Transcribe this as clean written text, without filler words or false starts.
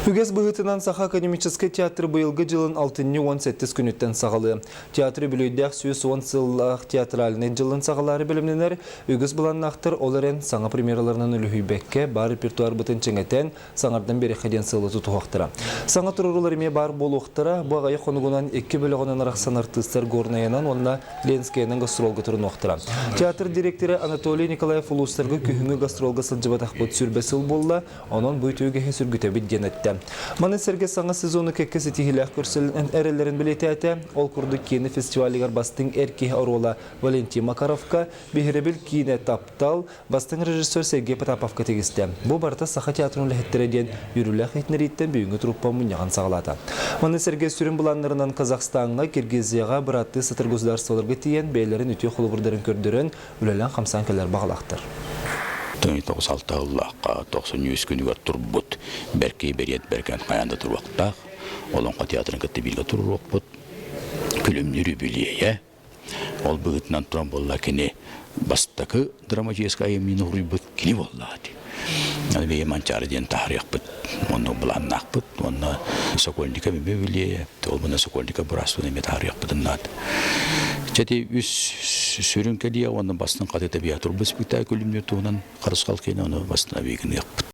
Үгес бұғытынан Саха академический театры бұйылғы жылын 6-18 күніттен сағалы. Театры білуйдәк сүйіс 10 сыллақ театралыны жылын сағалары білімненер, үгес бұланын ақтыр оларын саңа премьераларынан үліхүйбәкке бар репертуар бұтын чеңетен саңардан бері қаден сылы тұтуақтыра. Саңа тұрыруларыме бар бол оқтыра, бұғайы қонығынан 2 бөліғынан арақсан артыстар горнаянан онына Ленскейінің гастролғы тұрын оқтыра. Театр директоры Анатолий Николаев ұлыстарға күхіңі гастролғы сылжыбатақ бұт сүрбесіл болла, onun бұйтуығы сүргіте бидден әтті. Маны сәрге саңа сезоны кәккесі тихіләқ көрсілін әрелерін білеті әті, ол күрді кені фестивалігер бастың әрке аурула Валентин Макаровка, бейіребіл кейіне таптал, бастың режиссер Сергей Потаповка тегісті. Бұл барта Саха театрын ләхеттереден юріләқ етнереттен бүйінгі тұруппа мұнияған сағалады. Маны сәрге сүрін бұланларынан Казахстанға, Киргизияға бұратты сатыр государстволарға тиен бәйлерін үте қолыбырдарын көрдірін үлелен қамсан кәлер бағалақтыр. 96 жыллаққа 90 күнігер тұрбұт, бәркей берет бәркен қаянда тұрвақтақ, олонға театрын кәтті білгі тұрып бұт, күлімнері білие, ол бұғытынан тұран болла кені бастықы драматическа емін ұғыры бұт кені боллады. Бейі манчары ден тахарияқ бұт, оны бұланнақ бұт, оны Сокольника бейме білие, ол бұна Сокольника бұрастуын еме тахарияқ бұтыннады. Jadi üs sürün keliye onun basın katete bir yatır bu spektakl külümlü tuğunun karışkal kene onu basına bir gün yaptı.